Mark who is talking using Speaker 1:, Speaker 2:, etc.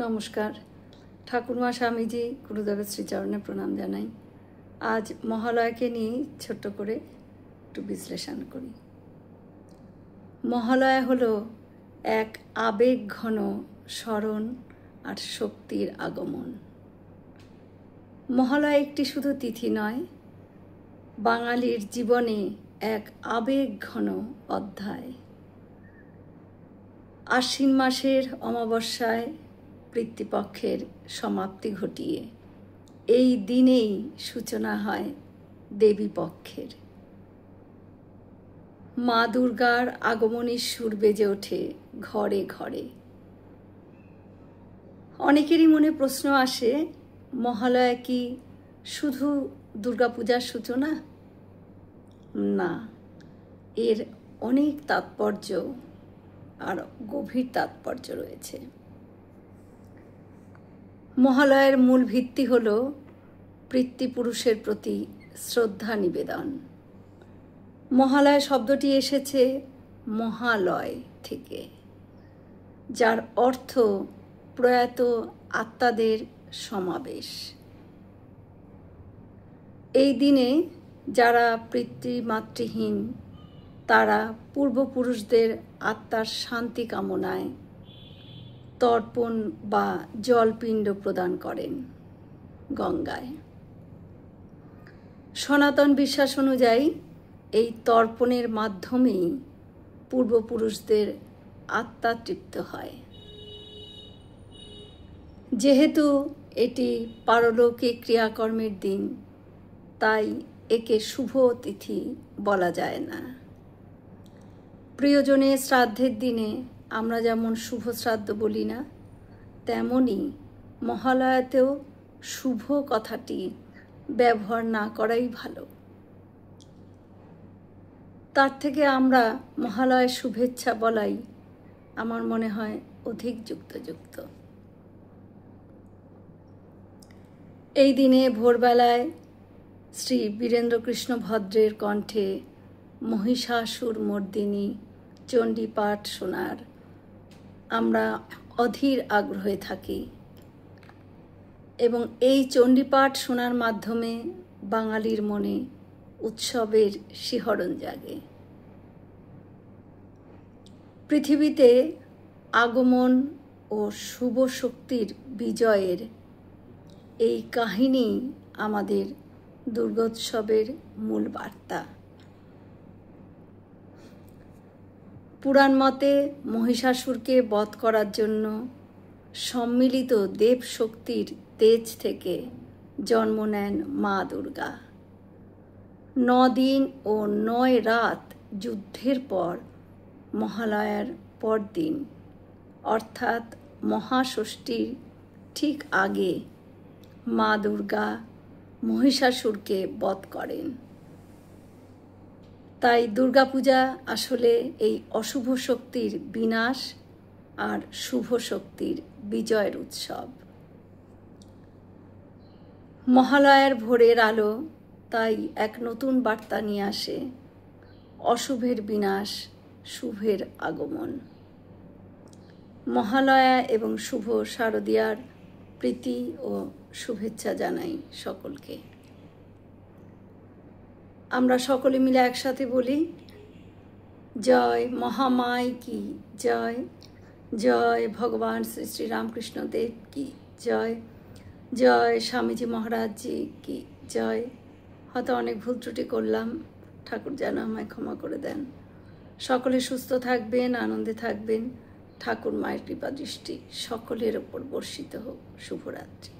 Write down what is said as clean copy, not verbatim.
Speaker 1: নমস্কার। ঠাকুরমা স্বামীজি গুরুদেবের শ্রীচরণে প্রণাম জানাই। আজ মহালয়াকে নিয়ে ছোট্ট করে একটু বিশ্লেষণ করি। মহালয়া হলো এক আবেগ ঘন স্মরণ আর শক্তির আগমন। মহালয়া একটি শুধু তিথি নয়, বাঙালির জীবনে এক আবেগ ঘন অধ্যায়। আশ্বিন মাসের অমাবস্যায় পিতৃপক্ষের সমাপ্তি ঘটিয়ে এই দিনেই সূচনা হয় দেবী পক্ষের। মা দুর্গার আগমনের সুর বেজে ওঠে ঘরে ঘরে। অনেকেরই মনে প্রশ্ন আসে, মহালয়া কি শুধু দুর্গাপূজার সূচনা? না, এর অনেক তাৎপর্য আর গভীর তাৎপর্য রয়েছে। মহালয়ার মূল ভিত্তি হল পিতৃপুরুষের প্রতি শ্রদ্ধা নিবেদন। মহালয়া শব্দটি এসেছে মহালয় থেকে, যার অর্থ প্রয়াত আত্মাদের সমাবেশ। এই দিনে যারা পিতৃমাতৃহীন তারা পূর্বপুরুষদের আত্মার শান্তি কামনায় তর্পণ বা জলপিণ্ড প্রদান করেন গঙ্গায়। সনাতন বিশ্বাস অনুযায়ী এই তর্পণের মাধ্যমেই পূর্বপুরুষদের আত্মা তৃপ্ত হয়। যেহেতু এটি পারলৌকিক ক্রিয়াকর্মের দিন, তাই একে শুভ তিথি বলা যায় না। প্রিয়জনের শ্রাদ্ধের দিনে আমরা যেমন শুভ শ্রাদ্ধ বলি না, তেমনি মহালয়াতেও শুভ কথাটি ব্যবহার না করাই ভালো। তার থেকে আমরা মহালয়ার শুভেচ্ছা বলাই আমার মনে হয় অধিক যুক্তযুক্ত। এই দিনে ভোরবেলায় শ্রী বীরেন্দ্রকৃষ্ণ ভদ্রের কণ্ঠে মহিষাসুর মর্দিনী চণ্ডী পাঠ শোনার আমরা অধীর আগ্রহে থাকি এবং এই চণ্ডী পাঠ শোনার মাধ্যমে বাঙালির মনে উৎসবের শিহরণ জাগে। পৃথিবীতে আগমন ও শুভ শক্তির বিজয়ের এই কাহিনী আমাদের দুর্গোৎসবের মূল বার্তা। পুরাণ মতে মহিষাসুরকে বধ করার জন্য সম্মিলিত দেব শক্তির তেজ থেকে জন্ম নেন মা দুর্গা। 9 দিন ও 9 রাত যুদ্ধের পর মহালয়ার পরদিন অর্থাৎ মহাষষ্ঠীর ঠিক আগে মা দুর্গা মহিষাসুরকে বধ করেন। তাই দুর্গাপূজা আসলে এই অশুভ শক্তির বিনাশ আর শুভ শক্তির বিজয়ের উৎসব। মহালয়ার ভোরের আলো তাই এক নতুন বার্তা নিয়ে আসে, অশুভের বিনাশ, শুভের আগমন। মহালয়া এবং শুভ শারদীয়ার প্রীতি ও শুভেচ্ছা জানাই সকলকে। আমরা সকলে মিলে একসাথে বলি, জয় মহামায় কি জয়, জয় ভগবান শ্রী শ্রী রামকৃষ্ণ দেব কি জয়, জয় স্বামীজি মহারাজ জি কি জয়। হয়তো অনেক ভুল ত্রুটি করলাম, ঠাকুর যেন আমায় ক্ষমা করে দেন। সকলে সুস্থ থাকবেন, আনন্দে থাকবেন। ঠাকুর মায়ের কৃপা দৃষ্টি সকলের ওপর বর্ষিত হোক। শুভরাত্রি।